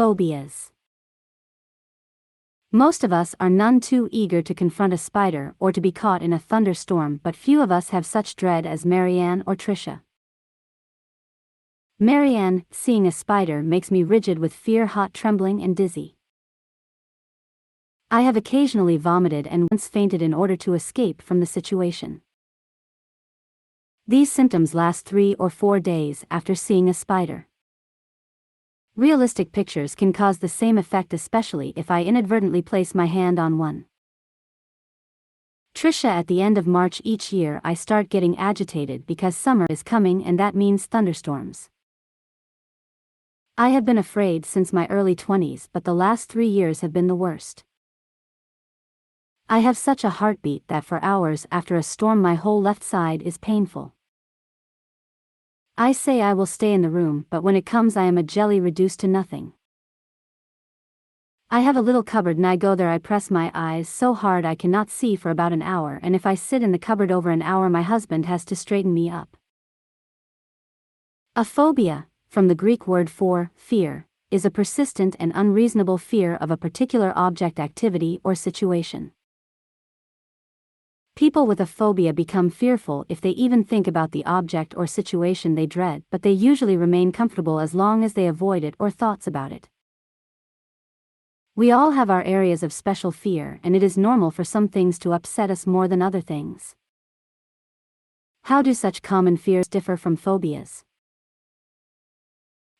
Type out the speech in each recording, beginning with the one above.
Phobias. Most of us are none too eager to confront a spider or to be caught in a thunderstorm, but few of us have such dread as Marianne or Tricia. Marianne, seeing a spider makes me rigid with fear, hot, trembling and dizzy. I have occasionally vomited and once fainted in order to escape from the situation. These symptoms last 3 or 4 days after seeing a spider. Realistic pictures can cause the same effect, especially if I inadvertently place my hand on one. Tricia, at the end of March each year I start getting agitated because summer is coming and that means thunderstorms. I have been afraid since my early 20s, but the last 3 years have been the worst. I have such a heartbeat that for hours after a storm my whole left side is painful. I say I will stay in the room, but when it comes I am a jelly reduced to nothing. I have a little cupboard and I go there. I press my eyes so hard I cannot see for about an hour, and if I sit in the cupboard over an hour my husband has to straighten me up. A phobia, from the Greek word for fear, is a persistent and unreasonable fear of a particular object, activity, or situation. People with a phobia become fearful if they even think about the object or situation they dread, but they usually remain comfortable as long as they avoid it or thoughts about it. We all have our areas of special fear, and it is normal for some things to upset us more than other things. How do such common fears differ from phobias?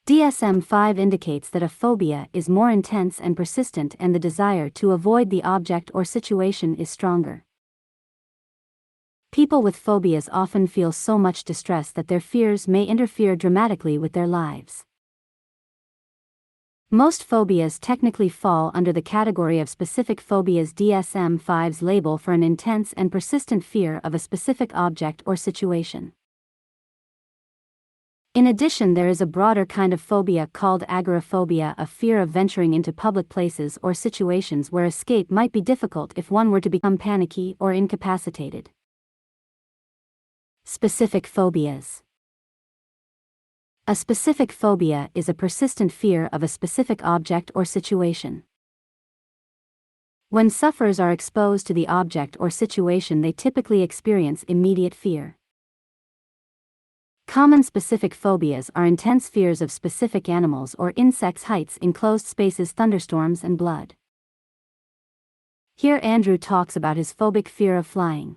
DSM-5 indicates that a phobia is more intense and persistent, and the desire to avoid the object or situation is stronger. People with phobias often feel so much distress that their fears may interfere dramatically with their lives. Most phobias technically fall under the category of specific phobias. DSM-5's label for an intense and persistent fear of a specific object or situation. In addition, there is a broader kind of phobia called agoraphobia, a fear of venturing into public places or situations where escape might be difficult if one were to become panicky or incapacitated. Specific phobias. A specific phobia is a persistent fear of a specific object or situation. When sufferers are exposed to the object or situation, they typically experience immediate fear. Common specific phobias are intense fears of specific animals or insects, heights, enclosed spaces, thunderstorms, and blood. Here Andrew talks about his phobic fear of flying.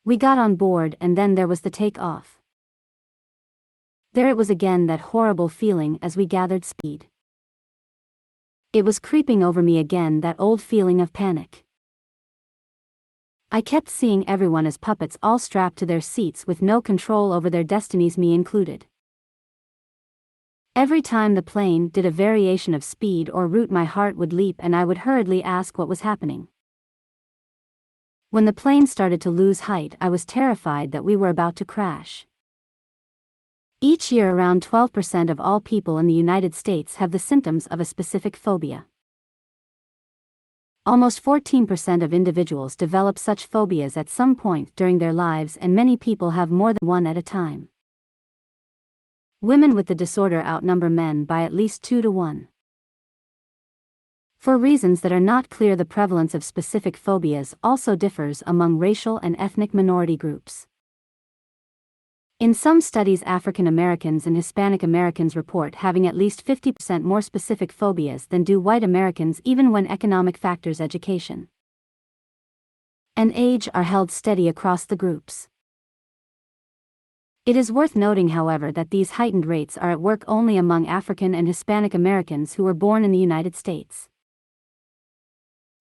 We got on board and then there was the take-off. There it was again, that horrible feeling as we gathered speed. It was creeping over me again, that old feeling of panic. I kept seeing everyone as puppets, all strapped to their seats with no control over their destinies, me included. Every time the plane did a variation of speed or route my heart would leap and I would hurriedly ask what was happening. When the plane started to lose height, I was terrified that we were about to crash. Each year around 12% of all people in the United States have the symptoms of a specific phobia. Almost 14% of individuals develop such phobias at some point during their lives, and many people have more than one at a time. Women with the disorder outnumber men by at least 2 to 1. For reasons that are not clear, the prevalence of specific phobias also differs among racial and ethnic minority groups. In some studies, African Americans and Hispanic Americans report having at least 50% more specific phobias than do white Americans, even when economic factors, education, and age are held steady across the groups. It is worth noting, however, that these heightened rates are at work only among African and Hispanic Americans who were born in the United States,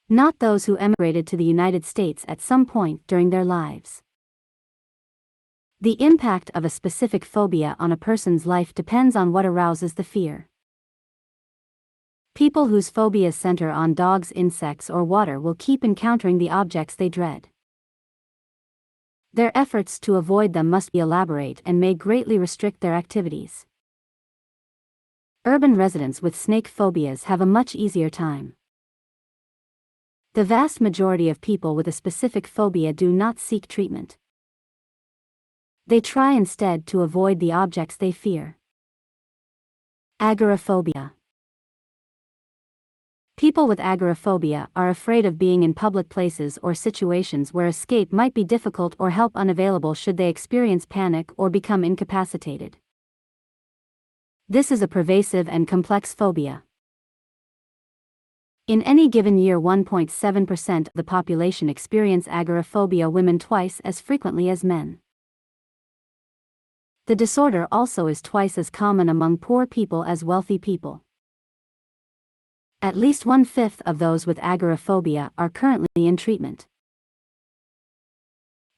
not those who emigrated to the United States at some point during their lives. The impact of a specific phobia on a person's life depends on what arouses the fear. People whose phobias center on dogs, insects, or water will keep encountering the objects they dread. Their efforts to avoid them must be elaborate and may greatly restrict their activities. Urban residents with snake phobias have a much easier time. The vast majority of people with a specific phobia do not seek treatment. They try instead to avoid the objects they fear. Agoraphobia. People with agoraphobia are afraid of being in public places or situations where escape might be difficult or help unavailable should they experience panic or become incapacitated. This is a pervasive and complex phobia. In any given year, 1.7% of the population experience agoraphobia, women twice as frequently as men. The disorder also is twice as common among poor people as wealthy people. At least 1/5 of those with agoraphobia are currently in treatment.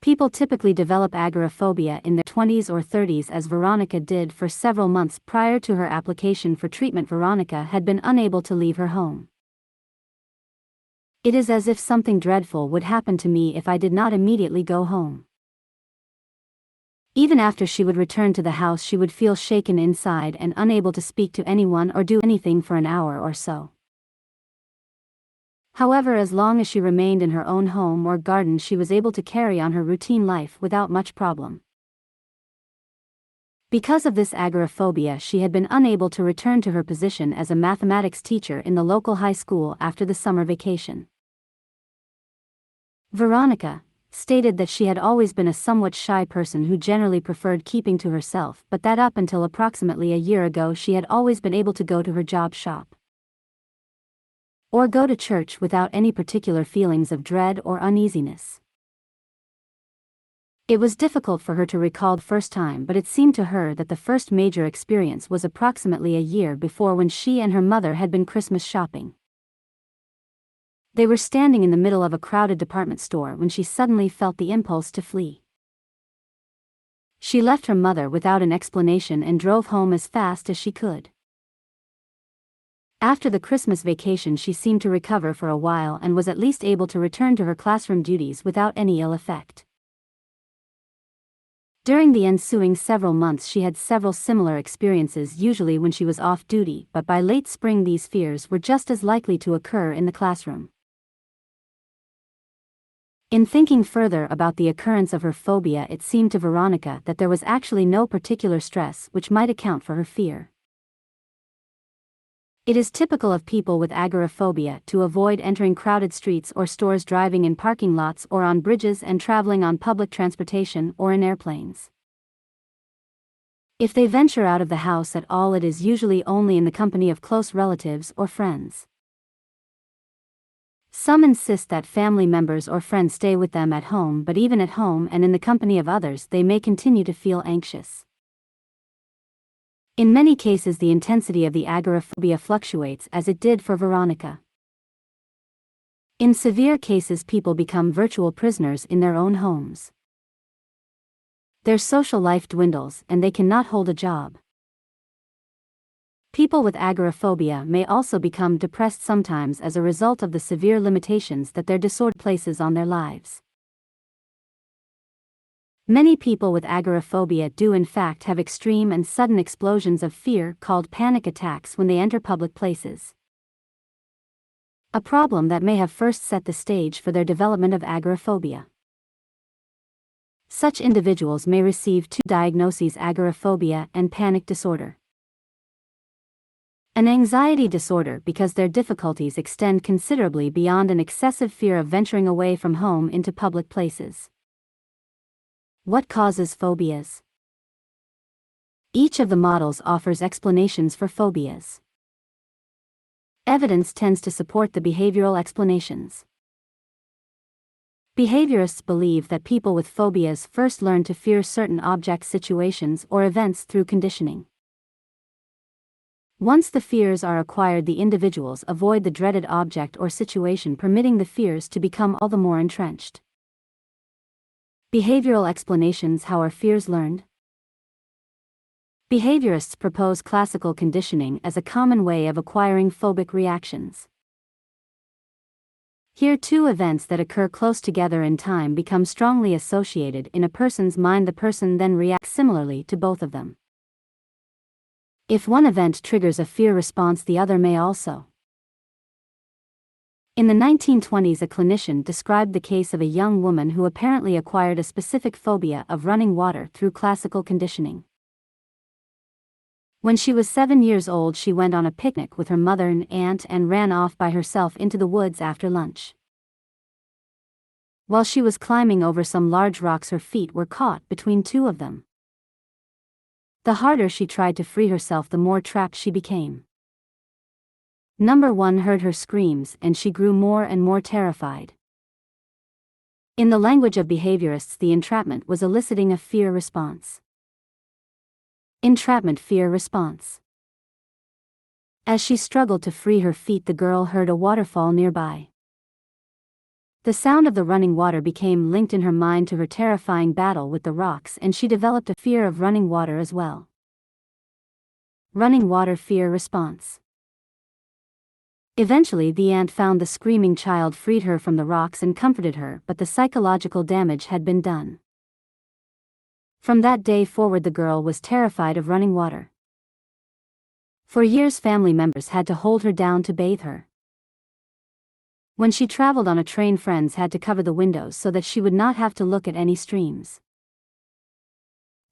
People typically develop agoraphobia in their 20s or 30s, as Veronica did for several months prior to her application for treatment. Veronica had been unable to leave her home. It is as if something dreadful would happen to me if I did not immediately go home. Even after she would return to the house, she would feel shaken inside and unable to speak to anyone or do anything for an hour or so. However, as long as she remained in her own home or garden, she was able to carry on her routine life without much problem. Because of this agoraphobia, she had been unable to return to her position as a mathematics teacher in the local high school after the summer vacation. Veronica stated that she had always been a somewhat shy person who generally preferred keeping to herself, but that up until approximately a year ago she had always been able to go to her job shop or go to church without any particular feelings of dread or uneasiness. It was difficult for her to recall the first time, but it seemed to her that the first major experience was approximately a year before, when she and her mother had been Christmas shopping. They were standing in the middle of a crowded department store when she suddenly felt the impulse to flee. She left her mother without an explanation and drove home as fast as she could. After the Christmas vacation, she seemed to recover for a while and was at least able to return to her classroom duties without any ill effect. During the ensuing several months, she had several similar experiences, usually when she was off duty, but by late spring these fears were just as likely to occur in the classroom. In thinking further about the occurrence of her phobia, it seemed to Veronica that there was actually no particular stress which might account for her fear. It is typical of people with agoraphobia to avoid entering crowded streets or stores, driving in parking lots or on bridges, and traveling on public transportation or in airplanes. If they venture out of the house at all, it is usually only in the company of close relatives or friends. Some insist that family members or friends stay with them at home, but even at home and in the company of others, they may continue to feel anxious. In many cases, the intensity of the agoraphobia fluctuates, as it did for Veronica. In severe cases, people become virtual prisoners in their own homes. Their social life dwindles and they cannot hold a job. People with agoraphobia may also become depressed sometimes as a result of the severe limitations that their disorder places on their lives. Many people with agoraphobia do in fact have extreme and sudden explosions of fear called panic attacks when they enter public places. A problem that may have first set the stage for their development of agoraphobia. Such individuals may receive two diagnoses: agoraphobia and panic disorder. An anxiety disorder because their difficulties extend considerably beyond an excessive fear of venturing away from home into public places. What causes phobias? Each of the models offers explanations for phobias. Evidence tends to support the behavioral explanations. Behaviorists believe that people with phobias first learn to fear certain objects, situations, or events through conditioning. Once the fears are acquired, the individuals avoid the dreaded object or situation, permitting the fears to become all the more entrenched. Behavioral explanations: how are fears learned? Behaviorists propose classical conditioning as a common way of acquiring phobic reactions. Here, two events that occur close together in time become strongly associated in a person's mind. The person then reacts similarly to both of them. If one event triggers a fear response, the other may also. In the 1920s, a clinician described the case of a young woman who apparently acquired a specific phobia of running water through classical conditioning. When she was 7 years old, she went on a picnic with her mother and aunt and ran off by herself into the woods after lunch. While she was climbing over some large rocks, her feet were caught between two of them. The harder she tried to free herself, the more trapped she became. Number 1 heard her screams and she grew more and more terrified. In the language of behaviorists, the entrapment was eliciting a fear response. Entrapment fear response. As she struggled to free her feet, the girl heard a waterfall nearby. The sound of the running water became linked in her mind to her terrifying battle with the rocks, and she developed a fear of running water as well. Running water fear response. Eventually, the aunt found the screaming child, freed her from the rocks and comforted her, but the psychological damage had been done. From that day forward, the girl was terrified of running water. For years, family members had to hold her down to bathe her. When she traveled on a train, friends had to cover the windows so that she would not have to look at any streams.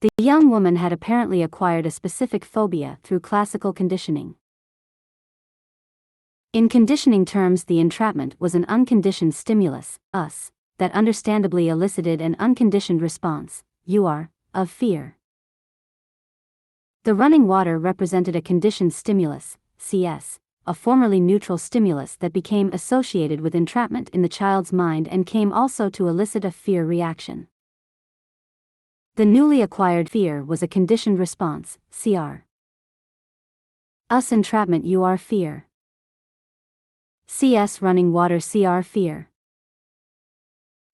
The young woman had apparently acquired a specific phobia through classical conditioning. In conditioning terms, the entrapment was an unconditioned stimulus, us, that understandably elicited an unconditioned response, of fear. The running water represented a conditioned stimulus, CS, a formerly neutral stimulus that became associated with entrapment in the child's mind and came also to elicit a fear reaction. The newly acquired fear was a conditioned response, CR. Us entrapment fear. CS running water CR fear.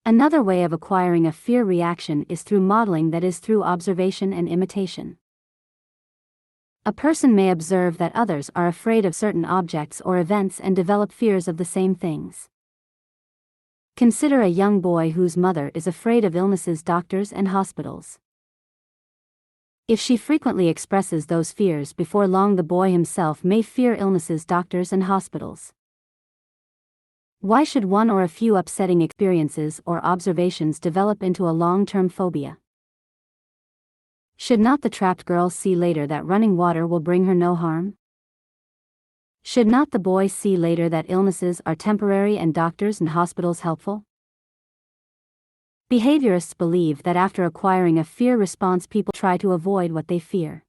Another way of acquiring a fear reaction is through modeling, that is, through observation and imitation. A person may observe that others are afraid of certain objects or events and develop fears of the same things. Consider a young boy whose mother is afraid of illnesses, doctors, and hospitals. If she frequently expresses those fears, before long the boy himself may fear illnesses, doctors, and hospitals. Why should one or a few upsetting experiences or observations develop into a long-term phobia? Should not the trapped girl see later that running water will bring her no harm? Should not the boy see later that illnesses are temporary and doctors and hospitals helpful? Behaviorists believe that after acquiring a fear response, people try to avoid what they fear.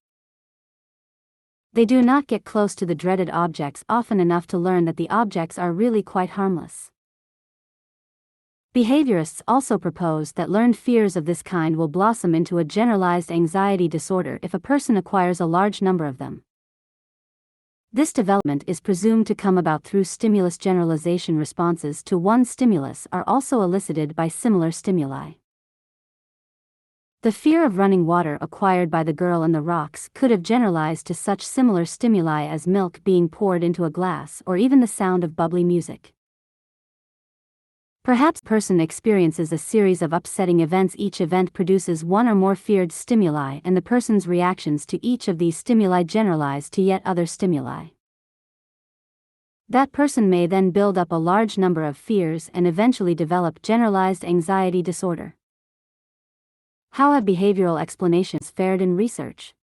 They do not get close to the dreaded objects often enough to learn that the objects are really quite harmless. Behaviorists also propose that learned fears of this kind will blossom into a generalized anxiety disorder if a person acquires a large number of them. This development is presumed to come about through stimulus. Generalization responses to one stimulus are also elicited by similar stimuli. The fear of running water acquired by the girl in the rocks could have generalized to such similar stimuli as milk being poured into a glass or even the sound of bubbly music. Perhaps a person experiences a series of upsetting events. Each event produces one or more feared stimuli, and the person's reactions to each of these stimuli generalize to yet other stimuli. That person may then build up a large number of fears and eventually develop generalized anxiety disorder. How have behavioral explanations fared in research?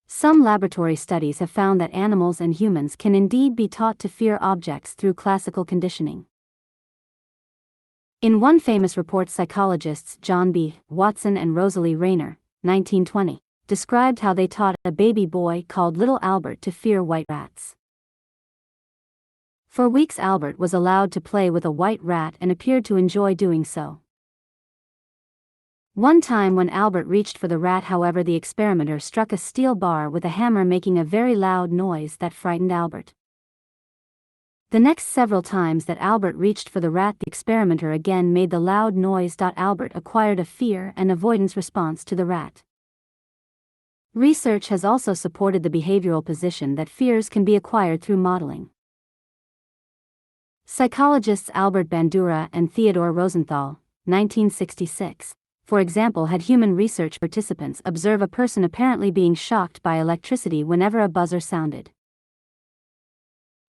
Some laboratory studies have found that animals and humans can indeed be taught to fear objects through classical conditioning. In one famous report, psychologists John B. Watson and Rosalie Rayner, 1920, described how they taught a baby boy called Little Albert to fear white rats. For weeks, Albert was allowed to play with a white rat and appeared to enjoy doing so. One time when Albert reached for the rat, however, the experimenter struck a steel bar with a hammer, making a very loud noise that frightened Albert. The next several times that Albert reached for the rat, the experimenter again made the loud noise. Albert acquired a fear and avoidance response to the rat. Research has also supported the behavioral position that fears can be acquired through modeling. Psychologists Albert Bandura and Theodore Rosenthal, 1966, for example, had human research participants observe a person apparently being shocked by electricity whenever a buzzer sounded.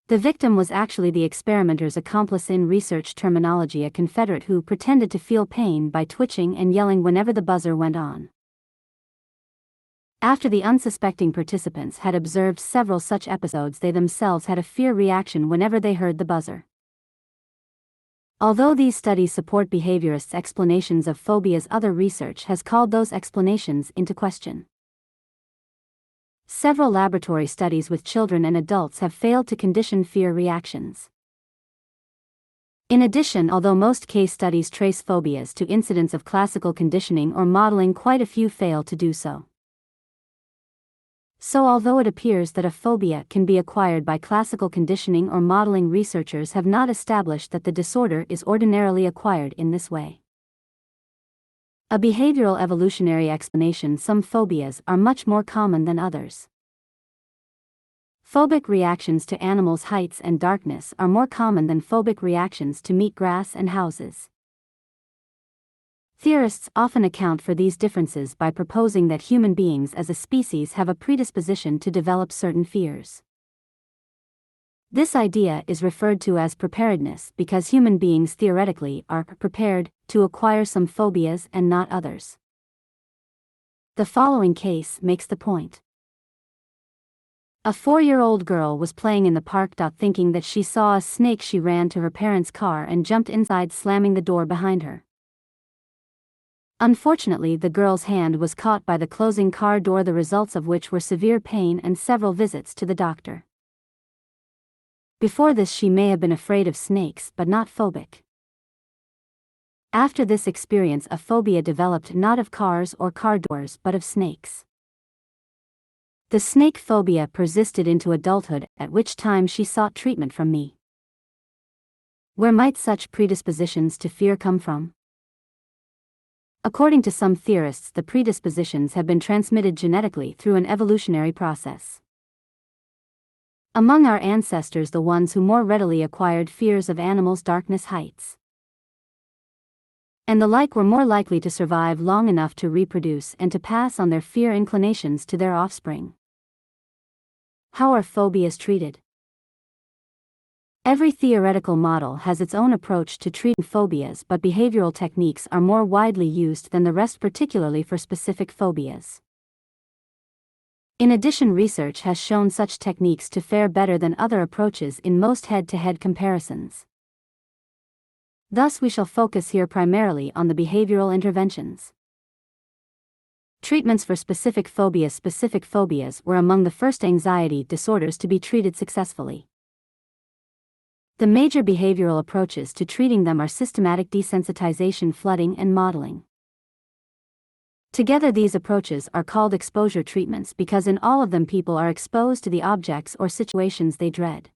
The victim was actually the experimenter's accomplice. In research terminology, a Confederate who pretended to feel pain by twitching and yelling whenever the buzzer went on. After the unsuspecting participants had observed several such episodes, they themselves had a fear reaction whenever they heard the buzzer. Although these studies support behaviorists' explanations of phobias, other research has called those explanations into question. Several laboratory studies with children and adults have failed to condition fear reactions. In addition, although most case studies trace phobias to incidents of classical conditioning or modeling, quite a few fail to do so. So although it appears that a phobia can be acquired by classical conditioning or modeling, researchers have not established that the disorder is ordinarily acquired in this way. A behavioral evolutionary explanation: some phobias are much more common than others. Phobic reactions to animals' heights and darkness are more common than phobic reactions to meat, grass, and houses. Theorists often account for these differences by proposing that human beings as a species have a predisposition to develop certain fears. This idea is referred to as preparedness because human beings theoretically are prepared to acquire some phobias and not others. The following case makes the point. A 4-year-old girl was playing in the park. Thinking that she saw a snake, she ran to her parents' car and jumped inside, slamming the door behind her. Unfortunately, the girl's hand was caught by the closing car door, the results of which were severe pain and several visits to the doctor. Before this, she may have been afraid of snakes but not phobic. After this experience, a phobia developed, not of cars or car doors but of snakes. The snake phobia persisted into adulthood, at which time she sought treatment from me. Where might such predispositions to fear come from? According to some theorists, the predispositions have been transmitted genetically through an evolutionary process. Among our ancestors, the ones who more readily acquired fears of animals, darkness, heights, and the like were more likely to survive long enough to reproduce and to pass on their fear inclinations to their offspring. How are phobias treated? Every theoretical model has its own approach to treating phobias, but behavioral techniques are more widely used than the rest, particularly for specific phobias. In addition, research has shown such techniques to fare better than other approaches in most head-to-head comparisons. Thus, we shall focus here primarily on the behavioral interventions. Treatments for specific phobias. Specific phobias were among the first anxiety disorders to be treated successfully. The major behavioral approaches to treating them are systematic desensitization, flooding, and modeling. Together, these approaches are called exposure treatments because in all of them people are exposed to the objects or situations they dread.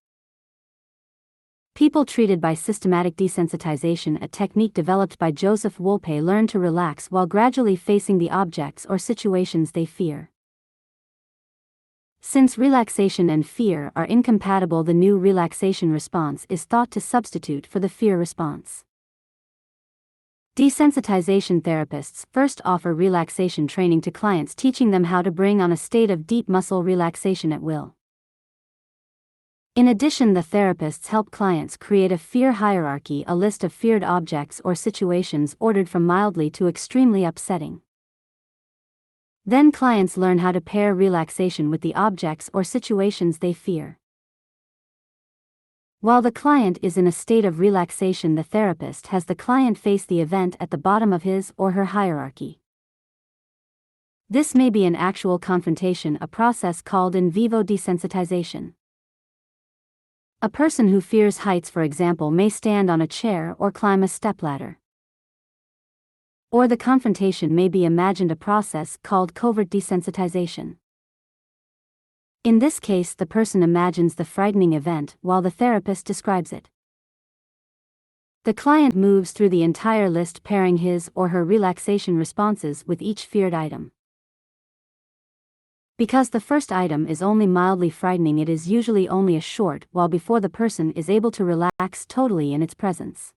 People treated by systematic desensitization, a technique developed by Joseph Wolpe, learn to relax while gradually facing the objects or situations they fear. Since relaxation and fear are incompatible, the new relaxation response is thought to substitute for the fear response. Desensitization therapists first offer relaxation training to clients, teaching them how to bring on a state of deep muscle relaxation at will. In addition, the therapists help clients create a fear hierarchy, a list of feared objects or situations ordered from mildly to extremely upsetting. Then clients learn how to pair relaxation with the objects or situations they fear. While the client is in a state of relaxation, the therapist has the client face the event at the bottom of his or her hierarchy. This may be an actual confrontation, a process called in vivo desensitization. A person who fears heights, for example, may stand on a chair or climb a stepladder. Or the confrontation may be imagined, a process called covert desensitization. In this case, the person imagines the frightening event while the therapist describes it. The client moves through the entire list, pairing his or her relaxation responses with each feared item. Because the first item is only mildly frightening, it is usually only a short while before the person is able to relax totally in its presence.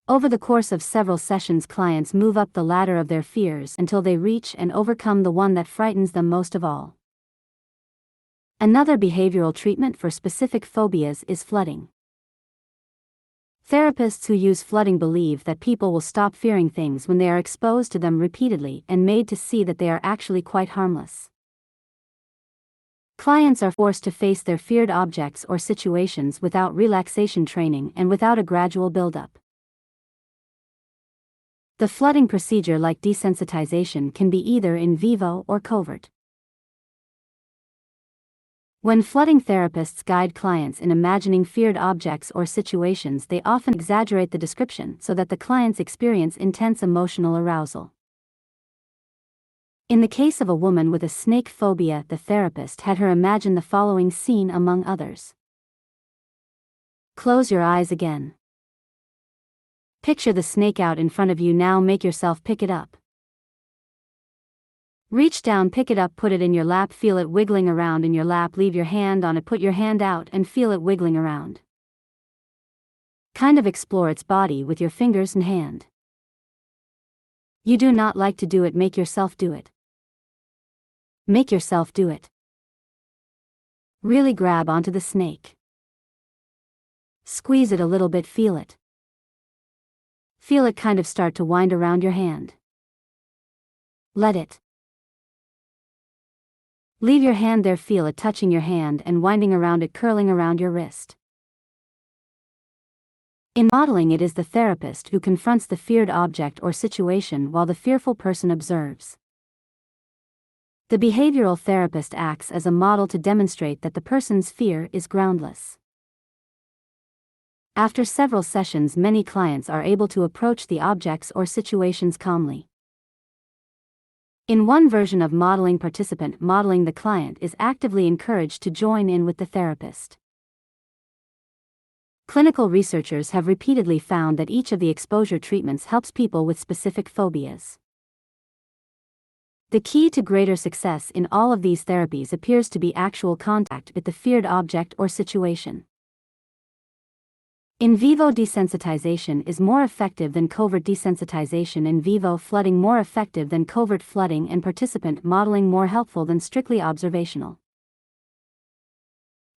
Over the course of several sessions, clients move up the ladder of their fears until they reach and overcome the one that frightens them most of all. Another behavioral treatment for specific phobias is flooding. Therapists who use flooding believe that people will stop fearing things when they are exposed to them repeatedly and made to see that they are actually quite harmless. Clients are forced to face their feared objects or situations without relaxation training and without a gradual buildup. The flooding procedure, like desensitization, can be either in vivo or covert. When flooding therapists guide clients in imagining feared objects or situations, they often exaggerate the description so that the clients experience intense emotional arousal. In the case of a woman with a snake phobia, the therapist had her imagine the following scene among others. Close your eyes again. Picture the snake out in front of you now. Make yourself pick it up. Reach down, pick it up, put it in your lap, feel it wiggling around in your lap. Leave your hand on it, put your hand out and feel it wiggling around. Kind of explore its body with your fingers and hand. You do not like to do it, make yourself do it. Make yourself do it. Really grab onto the snake. Squeeze it a little bit, feel it. Feel it kind of start to wind around your hand. Let it. Leave your hand there, feel it touching your hand and winding around it, curling around your wrist. In modeling, it is the therapist who confronts the feared object or situation while the fearful person observes. The behavioral therapist acts as a model to demonstrate that the person's fear is groundless. After several sessions, many clients are able to approach the objects or situations calmly. In one version of modeling, participant modeling, the client is actively encouraged to join in with the therapist. Clinical researchers have repeatedly found that each of the exposure treatments helps people with specific phobias. The key to greater success in all of these therapies appears to be actual contact with the feared object or situation. In vivo desensitization is more effective than covert desensitization. In vivo flooding more effective than covert flooding, and participant modeling more helpful than strictly observational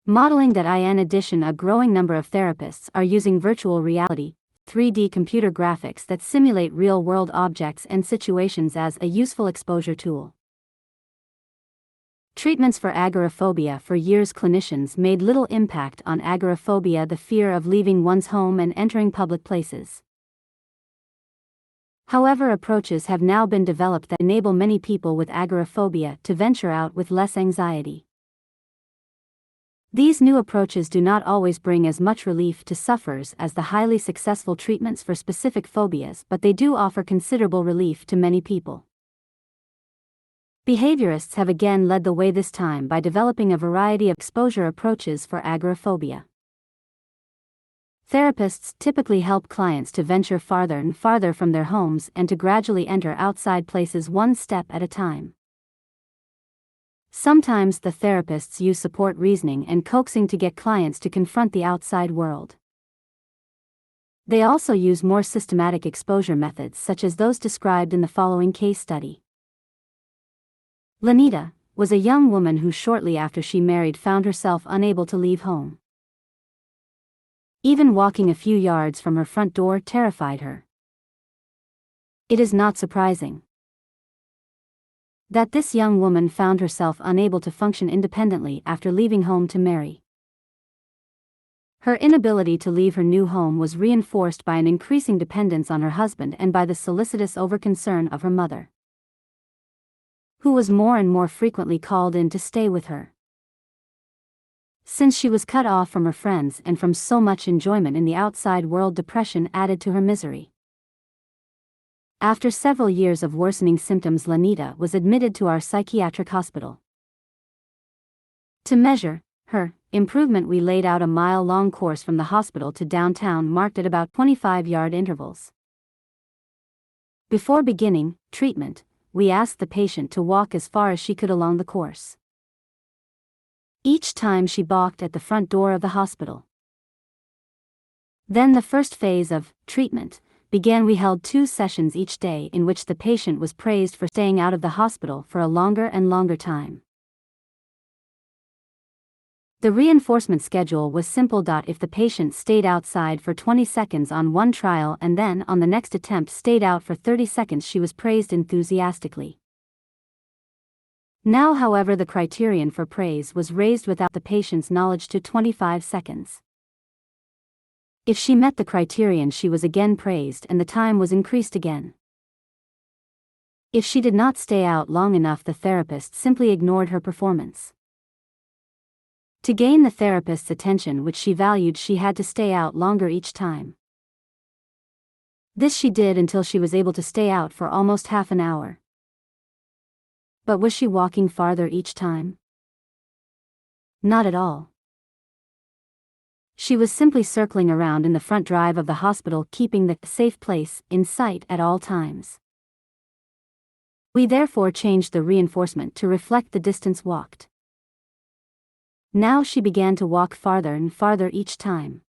modeling. In addition, a growing number of therapists are using virtual reality, 3D computer graphics that simulate real-world objects and situations as a useful exposure tool. Treatments for agoraphobia. For years, clinicians made little impact on agoraphobia, the fear of leaving one's home and entering public places. However, approaches have now been developed that enable many people with agoraphobia to venture out with less anxiety. These new approaches do not always bring as much relief to sufferers as the highly successful treatments for specific phobias, but they do offer considerable relief to many people. Behaviorists have again led the way this time by developing a variety of exposure approaches for agoraphobia. Therapists typically help clients to venture farther and farther from their homes and to gradually enter outside places one step at a time. Sometimes the therapists use support reasoning and coaxing to get clients to confront the outside world. They also use more systematic exposure methods, such as those described in the following case study. Lanita was a young woman who shortly after she married found herself unable to leave home. Even walking a few yards from her front door terrified her. It is not surprising that this young woman found herself unable to function independently after leaving home to marry. Her inability to leave her new home was reinforced by an increasing dependence on her husband and by the solicitous overconcern of her mother, who was more and more frequently called in to stay with her. Since she was cut off from her friends and from so much enjoyment in the outside world, depression added to her misery. After several years of worsening symptoms, Lanita was admitted to our psychiatric hospital. To measure her improvement, we laid out a mile-long course from the hospital to downtown, marked at about 25-yard intervals. Before beginning treatment, we asked the patient to walk as far as she could along the course. Each time she balked at the front door of the hospital. Then the first phase of treatment began. We held 2 sessions each day in which the patient was praised for staying out of the hospital for a longer and longer time. The reinforcement schedule was simple. If the patient stayed outside for 20 seconds on one trial and then on the next attempt stayed out for 30 seconds, she was praised enthusiastically. Now, however, the criterion for praise was raised without the patient's knowledge to 25 seconds. If she met the criterion, she was again praised and the time was increased again. If she did not stay out long enough, the therapist simply ignored her performance. To gain the therapist's attention, which she valued, she had to stay out longer each time. This she did until she was able to stay out for almost half an hour. But was she walking farther each time? Not at all. She was simply circling around in the front drive of the hospital, keeping the safe place in sight at all times. We therefore changed the reinforcement to reflect the distance walked. Now she began to walk farther and farther each time.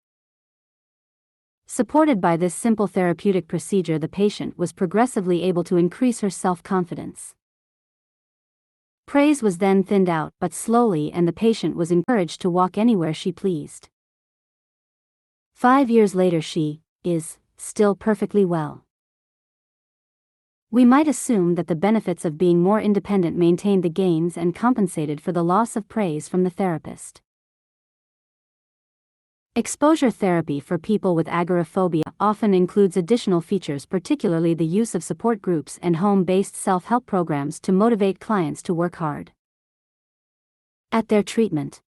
Supported by this simple therapeutic procedure, the patient was progressively able to increase her self-confidence. Praise was then thinned out, but slowly, and the patient was encouraged to walk anywhere she pleased. 5 years later, she is still perfectly well. We might assume that the benefits of being more independent maintained the gains and compensated for the loss of praise from the therapist. Exposure therapy for people with agoraphobia often includes additional features, particularly the use of support groups and home-based self-help programs to motivate clients to work hard at their treatment.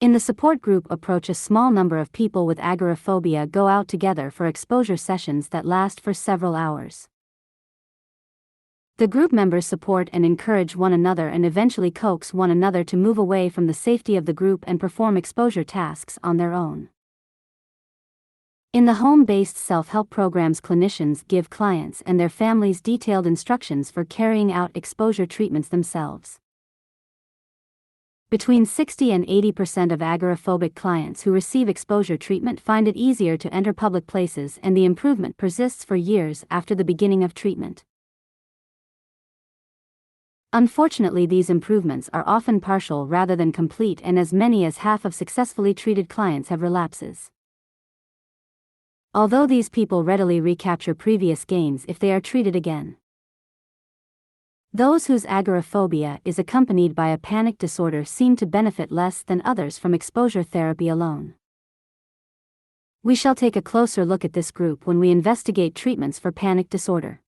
In the support group approach, a small number of people with agoraphobia go out together for exposure sessions that last for several hours. The group members support and encourage one another and eventually coax one another to move away from the safety of the group and perform exposure tasks on their own. In the home-based self-help programs, clinicians give clients and their families detailed instructions for carrying out exposure treatments themselves. Between 60 and 80% of agoraphobic clients who receive exposure treatment find it easier to enter public places, and the improvement persists for years after the beginning of treatment. Unfortunately, these improvements are often partial rather than complete, and as many as half of successfully treated clients have relapses. Although these people readily recapture previous gains if they are treated again. Those whose agoraphobia is accompanied by a panic disorder seem to benefit less than others from exposure therapy alone. We shall take a closer look at this group when we investigate treatments for panic disorder.